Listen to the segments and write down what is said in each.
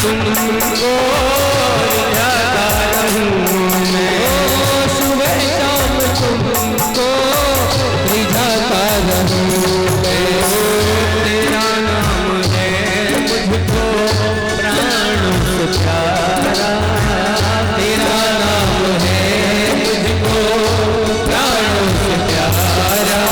तुमको रिझाता रहूं मैं, सुबह शाम तुमको रिझाता रहूं मैं। तेरा नाम है मुझको प्राण से प्यारा, तेरा नाम है मुझको प्राण से प्यारा।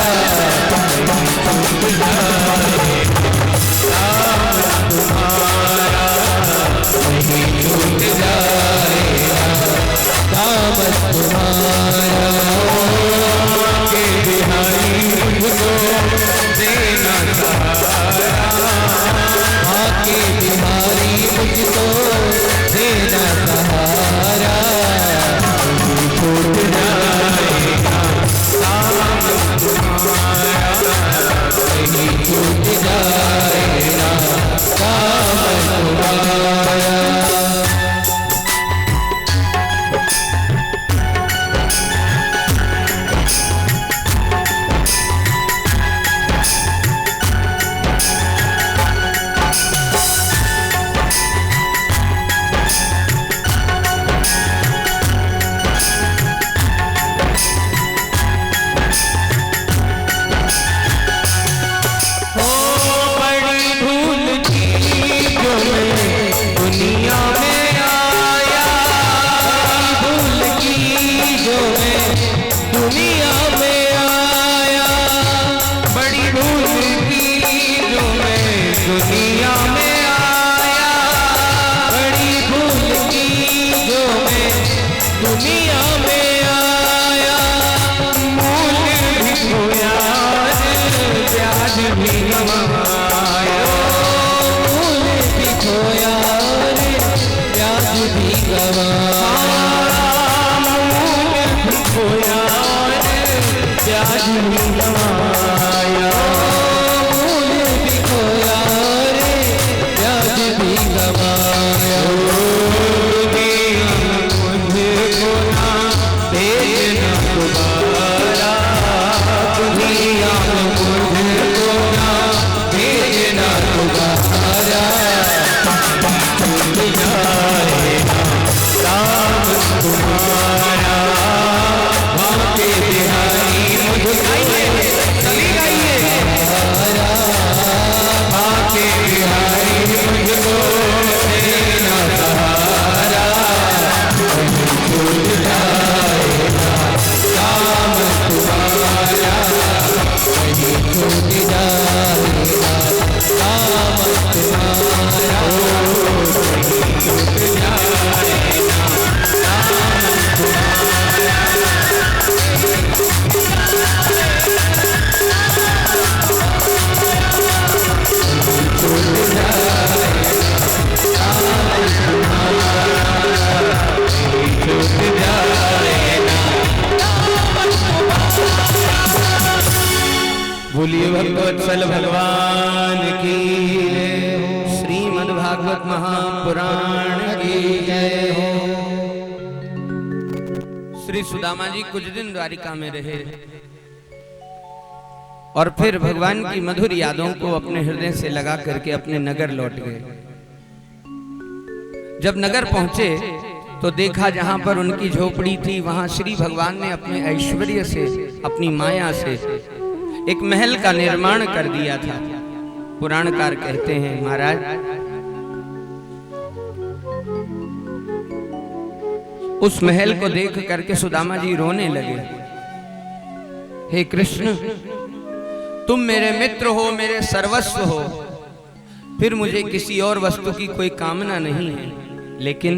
नहीं छूट जाएगा दामन तुम्हारा, के बिहारी मुझको देना सहारा, आके बिहारी मुझको देना सहारा। नहीं छूट जाएगा दामन तुम्हारा, नहीं छूट जाएगा दामन तुम्हारा। बोलिए भगवत्सल भगवान की जय, श्रीमद् भागवत महापुराण की जय हो। श्री सुदामा जी कुछ दिन द्वारिका में रहे और फिर भगवान की मधुर यादों को अपने हृदय से लगा करके अपने नगर लौट गए। जब नगर पहुंचे तो देखा जहां पर उनकी झोपड़ी थी वहां श्री भगवान ने अपने ऐश्वर्य से, अपनी माया से एक महल का निर्माण कर दिया था। पुराणकार कहते हैं महाराज, उस महल को देख करके सुदामा जी रोने लगे। हे कृष्ण, तुम मेरे मित्र हो, मेरे सर्वस्व हो, फिर मुझे किसी और वस्तु की कोई कामना नहीं है, लेकिन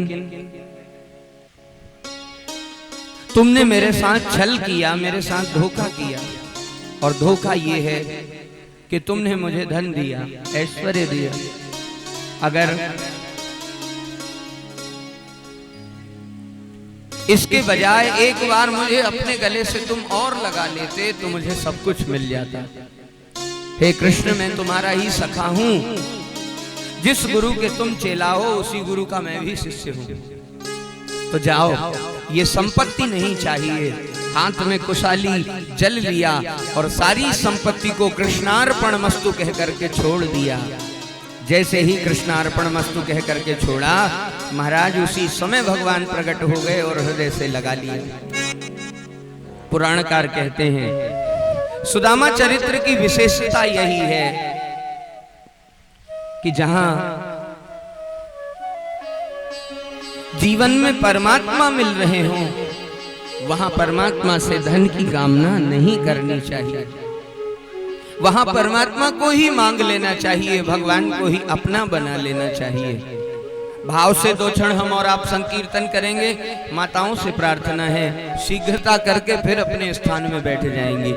तुमने मेरे साथ छल किया, मेरे साथ धोखा किया। और धोखा ये है कि तुमने मुझे धन दिया, ऐश्वर्य दिया। अगर इसके बजाय एक बार मुझे अपने गले से तुम और लगा लेते तो मुझे सब कुछ मिल जाता। हे कृष्ण, मैं तुम्हारा ही सखा हूं, जिस गुरु के तुम चेला हो उसी गुरु का मैं भी शिष्य हूं। तो जाओ ये संपत्ति नहीं चाहिए। हाथ में कुशाली जल लिया और सारी संपत्ति को कृष्णार्पण मस्तु कह करके छोड़ दिया। जैसे ही कृष्णार्पण मस्तु कह करके छोड़ा, महाराज उसी समय भगवान प्रकट हो गए और हृदय से लगा लिए। पुराणकार कहते हैं सुदामा चरित्र की विशेषता यही है कि जहां जीवन में परमात्मा मिल रहे हों, वहां परमात्मा से धन की कामना नहीं करनी चाहिए। वहां परमात्मा को ही मांग लेना चाहिए, भगवान को ही अपना बना लेना चाहिए। भाव से 2 क्षण हम और आप संकीर्तन करेंगे। माताओं से प्रार्थना है शीघ्रता करके फिर अपने स्थान में बैठ जाएंगे।